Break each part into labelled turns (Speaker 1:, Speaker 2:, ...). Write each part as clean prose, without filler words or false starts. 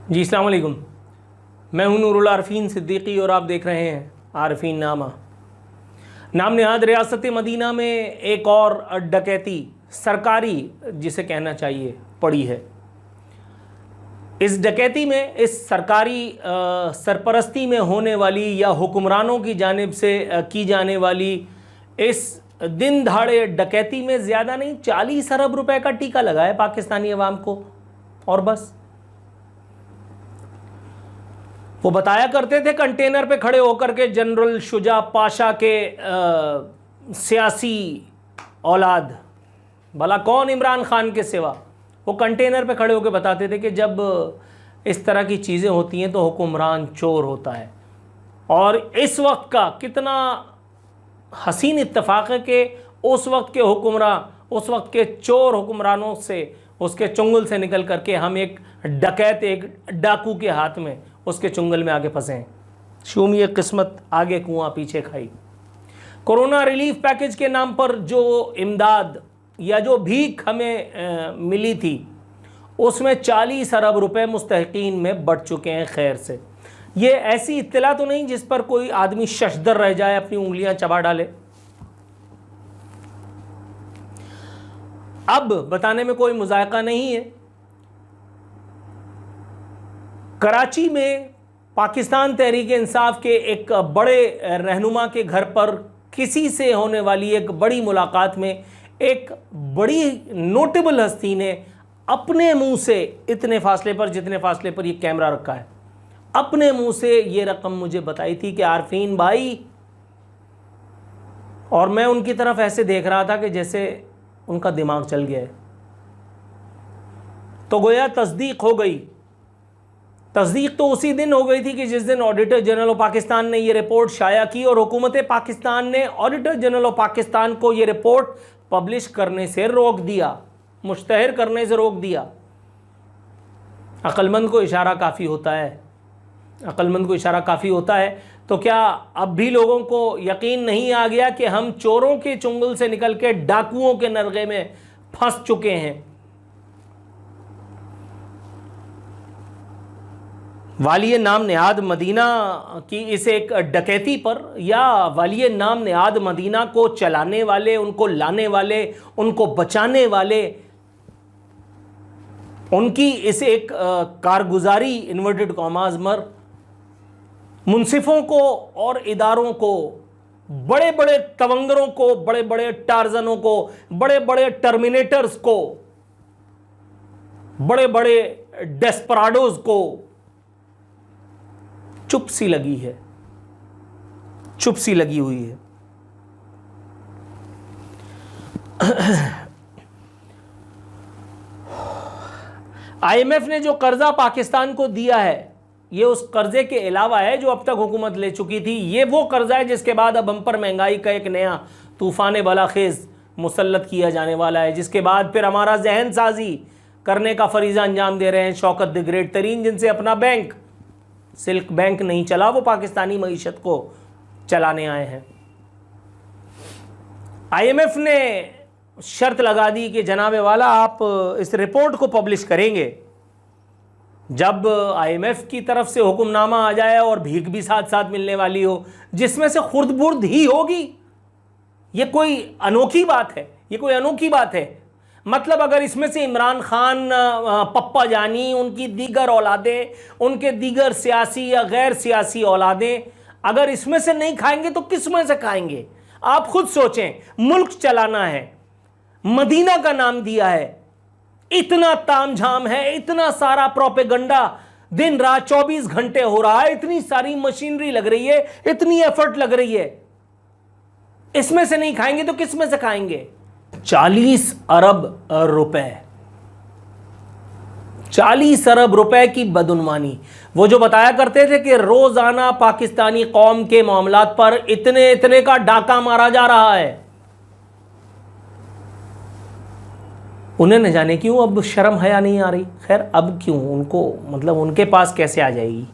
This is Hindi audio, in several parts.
Speaker 1: जी अस्सलाम वालेकुम। मैं हूं नूरुल आरफीन सिद्दीकी और आप देख रहे हैं आरफीन नामा। नाम नहाद रियासत मदीना में एक और डकैती सरकारी जिसे कहना चाहिए पड़ी है। इस डकैती में इस सरकारी सरपरस्ती में होने वाली या हुक्मरानों की जानिब से की जाने वाली इस दिन दहाड़े डकैती में ज़्यादा नहीं 40 अरब रुपए का टीका लगा है पाकिस्तानी अवाम को। और बस वो बताया करते थे कंटेनर पे खड़े होकर के जनरल शुजा पाशा के सियासी औलाद, भला कौन इमरान खान के सिवा, वो कंटेनर पे खड़े होकर बताते थे कि जब इस तरह की चीज़ें होती हैं तो हुक्मरान चोर होता है। और इस वक्त का कितना हसीन इत्तेफाक है कि उस वक्त के हुक्मरान, उस वक्त के चोर हुक्मरानों से, उसके चुंगल से निकल करके हम एक डकैत, एक डाकू के हाथ में उसके चुंगल में आगे फंसे हैं। शूमिय किस्मत आगे कुआं पीछे खाई। कोरोना रिलीफ पैकेज के नाम पर जो इमदाद या जो भीख हमें मिली थी उसमें 40 अरब रुपए मुस्तहिकीन में बढ़ चुके हैं। खैर से ये ऐसी इत्तला तो नहीं जिस पर कोई आदमी शशदर रह जाए, अपनी उंगलियां चबा डाले। अब बताने में कोई मुज़ायका नहीं है। कराची में पाकिस्तान तहरीक इंसाफ के एक बड़े रहनुमा के घर पर किसी से होने वाली एक बड़ी मुलाकात में एक बड़ी नोटेबल हस्ती ने अपने मुंह से, इतने फासले पर जितने फासले पर ये कैमरा रखा है, अपने मुंह से ये रकम मुझे बताई थी कि आरफीन भाई, और मैं उनकी तरफ ऐसे देख रहा था कि जैसे उनका दिमाग चल गया है। तो गोया तस्दीक हो गई। तस्दीक तो उसी दिन हो गई थी कि जिस दिन ऑडिटर जनरल ऑफ पाकिस्तान ने ये रिपोर्ट शाया की और हुकूमत पाकिस्तान ने ऑडिटर जनरल ऑफ पाकिस्तान को ये रिपोर्ट पब्लिश करने से रोक दिया, मुश्तहर करने से रोक दिया। अक्लमंद को इशारा काफ़ी होता है, अक्लमंद को इशारा काफ़ी होता है। तो क्या अब भी लोगों को यकीन नहीं आ गया कि हम चोरों के चुंगल से निकल के डाकुओं के नरगे में फंस चुके हैं? वालिय नाम नेहाद मदीना की इस एक डकैती पर, या वालिय नाम नेहाद मदीना को चलाने वाले, उनको लाने वाले, उनको बचाने वाले, उनकी इस एक कारगुजारी इन्वर्टेड कॉमाज मर मुंसिफों को और इदारों को, बड़े बड़े तवंगरों को, बड़े बड़े टार्जनों को, बड़े बड़े टर्मिनेटर्स को, बड़े बड़े डेस्पराडोज को चुप सी लगी है, चुप सी लगी हुई है। IMF ने जो कर्जा पाकिस्तान को दिया है, ये उस कर्जे के अलावा है जो अब तक हुकूमत ले चुकी थी। ये वो कर्जा है जिसके बाद अब हम पर महंगाई का एक नया तूफान बलाखेज मुसल्लत किया जाने वाला है, जिसके बाद फिर हमारा जहन साजी करने का फरीज़ा अंजाम दे रहे हैं शौकत द ग्रेट तरीन, जिनसे अपना बैंक सिल्क बैंक नहीं चला, वो पाकिस्तानी मईशत को चलाने आए हैं। IMF ने शर्त लगा दी कि जनाबे वाला आप इस रिपोर्ट को पब्लिश करेंगे जब IMF की तरफ से हुक्मनामा आ जाए और भीख भी साथ साथ मिलने वाली हो, जिसमें से खुर्द-बुर्द ही होगी। ये कोई अनोखी बात है, ये कोई अनोखी बात है। मतलब अगर इसमें से इमरान खान, पप्पा जानी, उनकी दीगर औलादें, उनके दीगर सियासी या गैर सियासी औलादें अगर इसमें से नहीं खाएंगे तो किस में से खाएंगे? आप खुद सोचें। मुल्क चलाना है, मदीना का नाम दिया है, इतना तामझाम है, इतना सारा प्रोपेगंडा दिन रात 24 घंटे हो रहा है, इतनी सारी मशीनरी लग रही है, इतनी एफर्ट लग रही है, इसमें से नहीं खाएंगे तो किस में से खाएंगे? 40 अरब रुपए, 40 अरब रुपए की बदउनवानी। वो जो बताया करते थे कि रोजाना पाकिस्तानी कौम के मामलात पर इतने इतने का डाका मारा जा रहा है, उन्हें न जाने क्यों अब शर्म हया नहीं आ रही। खैर अब क्यों उनको, मतलब उनके पास कैसे आ जाएगी।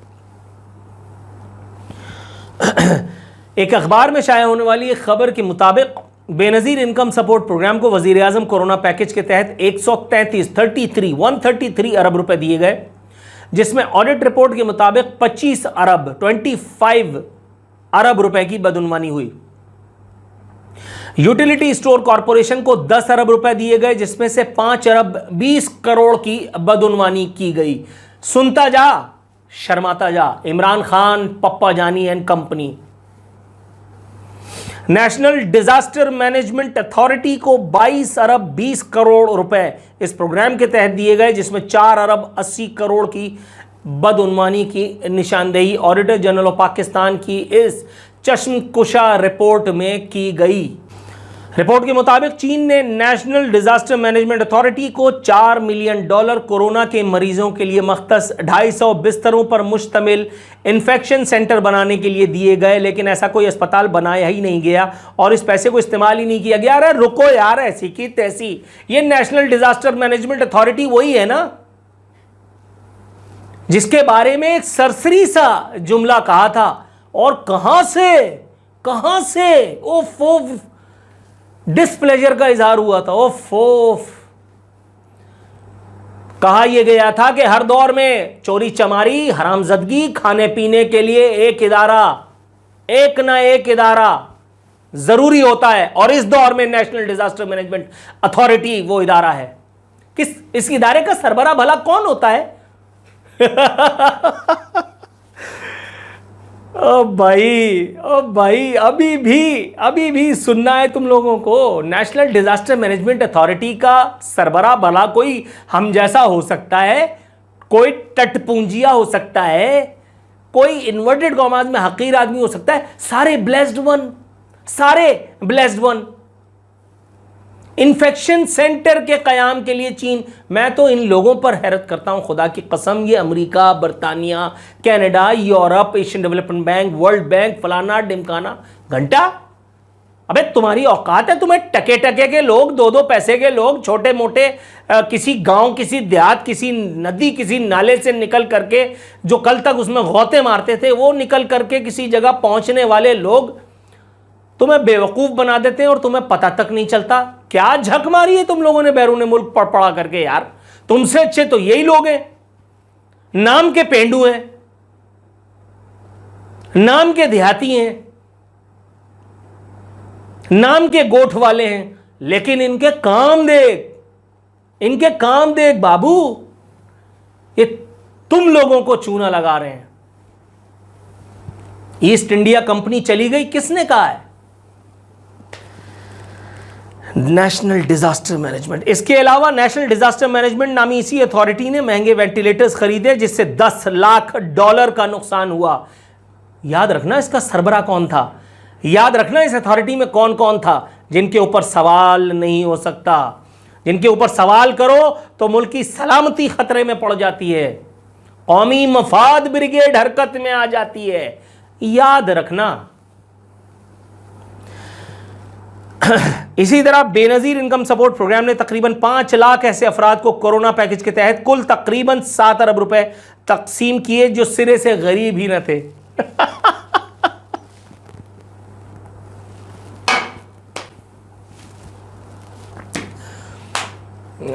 Speaker 1: एक अखबार में शाया होने वाली एक खबर के मुताबिक बेनज़ीर इनकम सपोर्ट प्रोग्राम को वज़ीर आज़म कोरोना पैकेज के तहत 133 अरब रुपए दिए गए। जिसमें ऑडिट रिपोर्ट के मुताबिक 25 अरब रुपए की बदउनवानी हुई। यूटिलिटी स्टोर कॉरपोरेशन को 10 अरब रुपए दिए गए, जिसमें से 5 अरब 20 करोड़ की बदउनवानी की गई। सुनता जा शर्माता जा, इमरान खान, पप्पा जानी and company. National disaster management authority को 22 अरब 20 करोड़ रुपए इस प्रोग्राम के तहत दिए गए, जिसमें 4 अरब 80 करोड़ की बदउनवानी की निशानदेही ऑडिटर जनरल ऑफ पाकिस्तान की इस चश्मकुशा रिपोर्ट में की गई। रिपोर्ट के मुताबिक चीन ने नेशनल डिजास्टर मैनेजमेंट अथॉरिटी को $4 मिलियन कोरोना के मरीजों के लिए मख्तस 250 बिस्तरों पर मुश्तमिल इन्फेक्शन सेंटर बनाने के लिए दिए गए, लेकिन ऐसा कोई अस्पताल बनाया ही नहीं गया और इस पैसे को इस्तेमाल ही नहीं किया गया। अरे रुको यार, ऐसी की तैसी, ये नेशनल डिजास्टर मैनेजमेंट अथॉरिटी वही है ना जिसके बारे में एक सरसरी सा जुमला कहा था, और कहां से ओफ डिस्प्लेजर का इजहार हुआ था। ओफ कहा यह गया था कि हर दौर में चोरी चमारी हरामजदगी खाने पीने के लिए एक ना एक इदारा जरूरी होता है, और इस दौर में नेशनल डिजास्टर मैनेजमेंट अथॉरिटी वो इदारा है। इस इदारे का सरबराह भला कौन होता है? ओ भाई अभी भी सुनना है तुम लोगों को। नेशनल डिजास्टर मैनेजमेंट अथॉरिटी का सरबराह भला कोई हम जैसा हो सकता है, कोई टटपूंजिया हो सकता है, कोई इन्वर्टेड कॉमास में हकीर आदमी हो सकता है। सारे ब्लेस्ड वन। इन्फेक्शन सेंटर के कयाम के लिए चीन, मैं तो इन लोगों पर हैरत करता हूं खुदा की कसम। ये अमेरिका, बरतानिया, Canada, Europe, Asian development bank, world bank, फलाना ढिमकाना घंटा। अबे तुम्हारी औकात है? तुम्हें टके के लोग, 2-2 पैसे के लोग, छोटे मोटे किसी गांव, किसी देहात, किसी नदी, किसी नाले से निकल करके, जो कल तक उसमें गौते मारते थे, वो निकल करके किसी जगह पहुंचने वाले लोग तुम्हें बेवकूफ बना देते हैं और तुम्हें पता तक नहीं चलता। क्या झक मारी है तुम लोगों ने बैरून मुल्क पड़ा करके यार? तुमसे अच्छे तो यही लोग हैं, नाम के पेंडू हैं, नाम के देहाती हैं, नाम के गोठ वाले हैं, लेकिन इनके काम देख बाबू, ये तुम लोगों को चूना लगा रहे हैं। ईस्ट इंडिया कंपनी चली गई, किसने कहा है? National disaster management. इसके अलावा नेशनल डिजास्टर मैनेजमेंट नामी इसी अथॉरिटी ने महंगे वेंटिलेटर्स खरीदे, जिससे $10 लाख का नुकसान हुआ। याद रखना इसका सरबराह कौन था, याद रखना इस अथॉरिटी में कौन कौन था जिनके ऊपर सवाल नहीं हो सकता। जिनके ऊपर सवाल करो तो मुल्क की सलामती खतरे में पड़ जाती है, कौमी मफाद ब्रिगेड हरकत में आ जाती है। याद रखना। इसी तरह बेनजीर इनकम सपोर्ट प्रोग्राम ने तकरीबन 5 लाख ऐसे अफराद को कोरोना पैकेज के तहत कुल तकरीबन 7 अरब रुपए तकसीम किए, जो सिरे से गरीब ही न थे।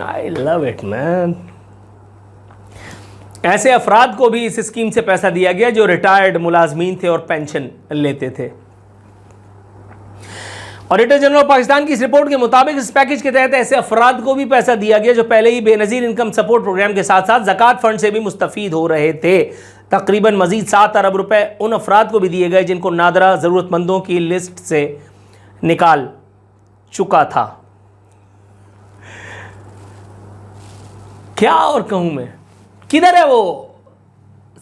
Speaker 1: I love it man. ऐसे अफराद को भी इस स्कीम से पैसा दिया गया जो रिटायर्ड मुलाजमीन थे और पेंशन लेते थे। ऑडिटर जनरल ऑफ पाकिस्तान की इस रिपोर्ट के मुताबिक इस पैकेज के तहत ऐसे अफराद को भी पैसा दिया गया जो पहले ही बेनजीर इनकम सपोर्ट प्रोग्राम के साथ साथ ज़कात फंड से भी मुस्तफीद हो रहे थे। तकरीबन मजीद 7 अरब रुपए उन अफराद को भी दिए गए जिनको नादरा ज़रूरतमंदों की लिस्ट से निकाल चुका था। क्या और कहूं मैं, किधर है वो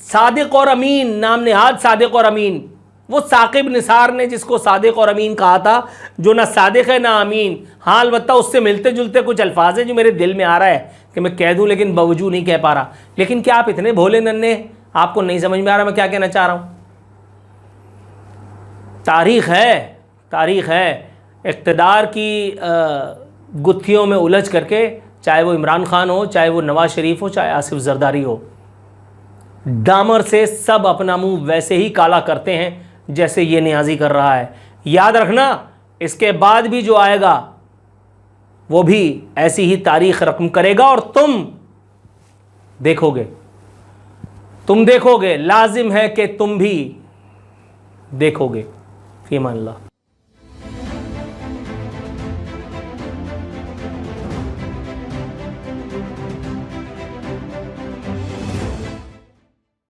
Speaker 1: सादिक और अमीन, नाम नेहाद सादिक और अमीन, वो साकिब निसार ने जिसको सादिक और अमीन कहा था, जो ना सादिक है ना अमीन। हाँ अलबत्ता उससे मिलते जुलते कुछ अल्फाज हैं जो मेरे दिल में आ रहा है कि मैं कह दूं, लेकिन बावजूद नहीं कह पा रहा। लेकिन क्या आप इतने भोले नन्हे, आपको नहीं समझ में आ रहा मैं क्या कहना चाह रहा हूं? तारीख है इक़्तिदार की गुत्थियों में उलझ करके, चाहे वो इमरान खान हो, चाहे वो नवाज शरीफ हो, चाहे आसिफ जरदारी हो, डामर से सब अपना मुंह वैसे ही काला करते हैं जैसे ये नियाजी कर रहा है। याद रखना, इसके बाद भी जो आएगा वो भी ऐसी ही तारीख रकम करेगा और तुम देखोगे। तुम देखोगे, लाजिम है कि तुम भी देखोगे। फीमान अल्लाह।